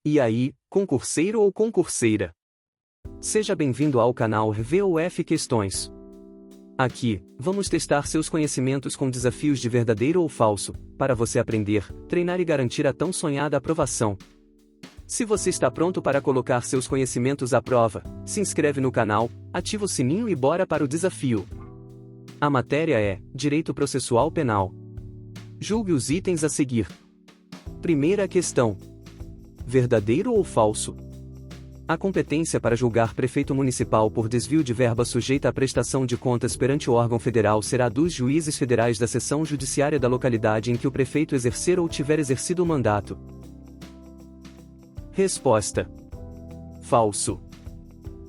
E aí, concurseiro ou concurseira? Seja bem-vindo ao canal VOF Questões. Aqui, vamos testar seus conhecimentos com desafios de verdadeiro ou falso, para você aprender, treinar e garantir a tão sonhada aprovação. Se você está pronto para colocar seus conhecimentos à prova, se inscreve no canal, ativa o sininho e bora para o desafio. A matéria é Direito Processual Penal. Julgue os itens a seguir. Primeira questão: verdadeiro ou falso? A competência para julgar prefeito municipal por desvio de verba sujeita à prestação de contas perante o órgão federal será dos juízes federais da seção judiciária da localidade em que o prefeito exercer ou tiver exercido o mandato. Resposta: falso.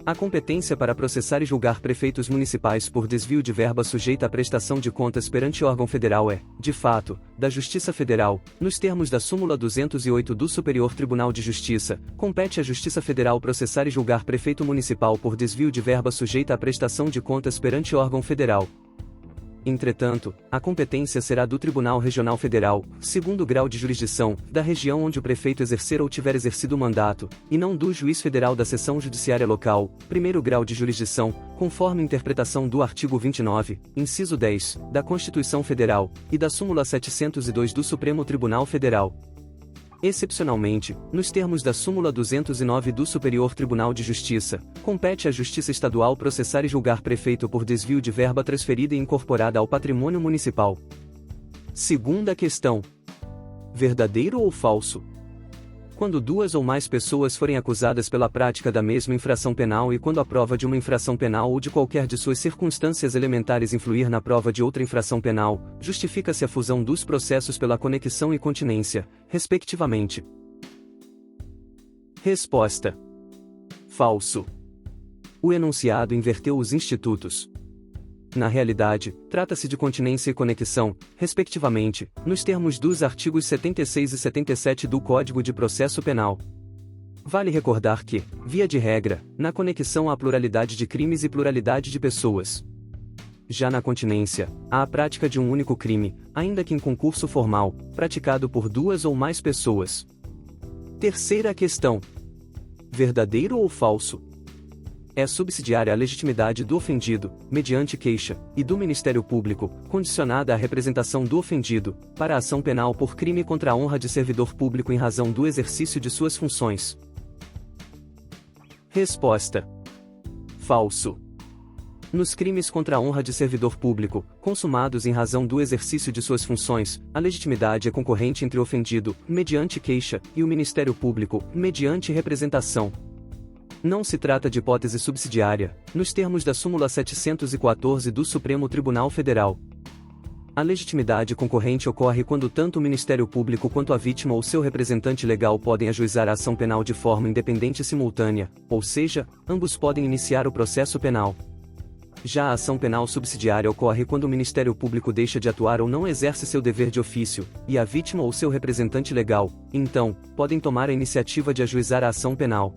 A competência para processar e julgar prefeitos municipais por desvio de verba sujeita à prestação de contas perante órgão federal é, de fato, da Justiça Federal, nos termos da súmula 208 do Superior Tribunal de Justiça. Compete à Justiça Federal processar e julgar prefeito municipal por desvio de verba sujeita à prestação de contas perante órgão federal. Entretanto, a competência será do Tribunal Regional Federal, segundo grau de jurisdição, da região onde o prefeito exercer ou tiver exercido o mandato, e não do juiz federal da seção judiciária local, primeiro grau de jurisdição, conforme interpretação do artigo 29, inciso 10, da Constituição Federal, e da súmula 702 do Supremo Tribunal Federal. Excepcionalmente, nos termos da súmula 209 do Superior Tribunal de Justiça, compete à Justiça Estadual processar e julgar prefeito por desvio de verba transferida e incorporada ao patrimônio municipal. Segunda questão: verdadeiro ou falso? Quando duas ou mais pessoas forem acusadas pela prática da mesma infração penal e quando a prova de uma infração penal ou de qualquer de suas circunstâncias elementares influir na prova de outra infração penal, justifica-se a fusão dos processos pela conexão e continência, respectivamente. Resposta: falso. O enunciado inverteu os institutos. Na realidade, trata-se de continência e conexão, respectivamente, nos termos dos artigos 76 e 77 do Código de Processo Penal. Vale recordar que, via de regra, na conexão há pluralidade de crimes e pluralidade de pessoas. Já na continência, há a prática de um único crime, ainda que em concurso formal, praticado por duas ou mais pessoas. Terceira questão: verdadeiro ou falso? É subsidiária a legitimidade do ofendido, mediante queixa, e do Ministério Público, condicionada à representação do ofendido, para a ação penal por crime contra a honra de servidor público em razão do exercício de suas funções. Resposta: falso. Nos crimes contra a honra de servidor público, consumados em razão do exercício de suas funções, a legitimidade é concorrente entre o ofendido, mediante queixa, e o Ministério Público, mediante representação. Não se trata de hipótese subsidiária, nos termos da súmula 714 do Supremo Tribunal Federal. A legitimidade concorrente ocorre quando tanto o Ministério Público quanto a vítima ou seu representante legal podem ajuizar a ação penal de forma independente e simultânea, ou seja, ambos podem iniciar o processo penal. Já a ação penal subsidiária ocorre quando o Ministério Público deixa de atuar ou não exerce seu dever de ofício, e a vítima ou seu representante legal, então, podem tomar a iniciativa de ajuizar a ação penal.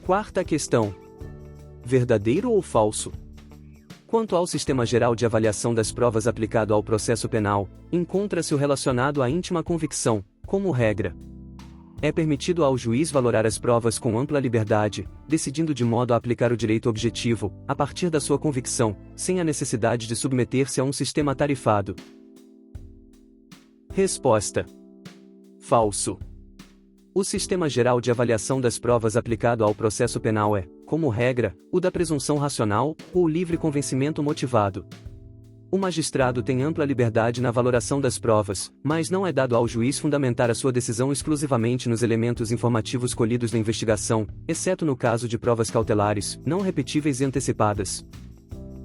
Quarta questão: verdadeiro ou falso? Quanto ao Sistema Geral de Avaliação das Provas aplicado ao processo penal, encontra-se o relacionado à íntima convicção, como regra. É permitido ao juiz valorar as provas com ampla liberdade, decidindo de modo a aplicar o direito objetivo, a partir da sua convicção, sem a necessidade de submeter-se a um sistema tarifado. Resposta: falso. O Sistema Geral de Avaliação das Provas aplicado ao processo penal é, como regra, o da presunção racional, ou livre convencimento motivado. O magistrado tem ampla liberdade na valoração das provas, mas não é dado ao juiz fundamentar a sua decisão exclusivamente nos elementos informativos colhidos na investigação, exceto no caso de provas cautelares, não repetíveis e antecipadas.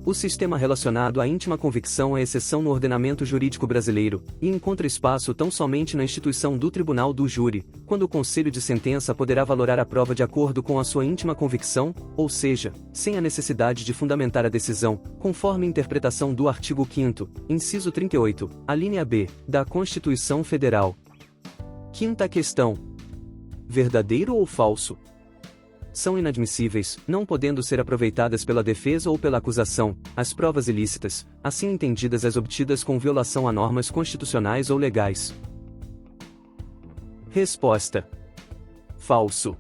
O sistema relacionado à íntima convicção é exceção no ordenamento jurídico brasileiro, e encontra espaço tão somente na instituição do tribunal do júri, quando o conselho de sentença poderá valorar a prova de acordo com a sua íntima convicção, ou seja, sem a necessidade de fundamentar a decisão, conforme interpretação do artigo 5º, inciso 38, a linha B, da Constituição Federal. Quinta questão: verdadeiro ou falso? São inadmissíveis, não podendo ser aproveitadas pela defesa ou pela acusação, as provas ilícitas, assim entendidas as obtidas com violação a normas constitucionais ou legais. Resposta: Falso.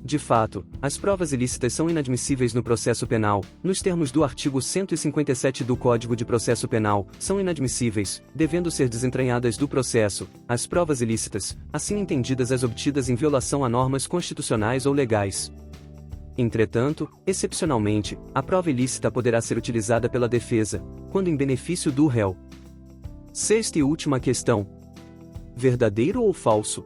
De fato, as provas ilícitas são inadmissíveis no processo penal, nos termos do artigo 157 do Código de Processo Penal, são inadmissíveis, devendo ser desentranhadas do processo, as provas ilícitas, assim entendidas as obtidas em violação a normas constitucionais ou legais. Entretanto, excepcionalmente, a prova ilícita poderá ser utilizada pela defesa, quando em benefício do réu. Sexta e última questão. Verdadeiro ou falso?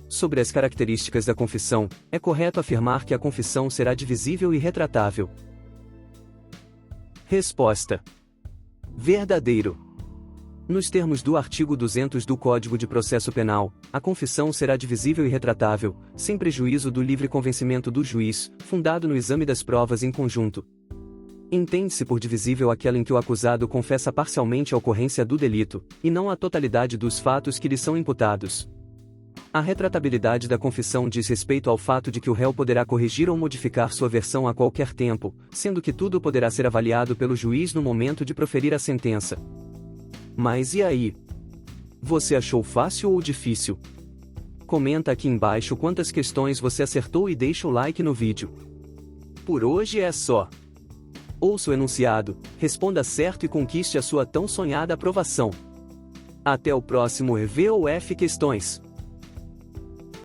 Sobre as características da confissão, é correto afirmar que a confissão será divisível e retratável. Resposta: verdadeiro. Nos termos do artigo 200 do Código de Processo Penal, a confissão será divisível e retratável, sem prejuízo do livre convencimento do juiz, fundado no exame das provas em conjunto. Entende-se por divisível aquela em que o acusado confessa parcialmente a ocorrência do delito, e não a totalidade dos fatos que lhe são imputados. A retratabilidade da confissão diz respeito ao fato de que o réu poderá corrigir ou modificar sua versão a qualquer tempo, sendo que tudo poderá ser avaliado pelo juiz no momento de proferir a sentença. Mas e aí? Você achou fácil ou difícil? Comenta aqui embaixo quantas questões você acertou e deixa o like no vídeo. Por hoje é só. Ouça o enunciado, responda certo e conquiste a sua tão sonhada aprovação. Até o próximo EVOF Questões.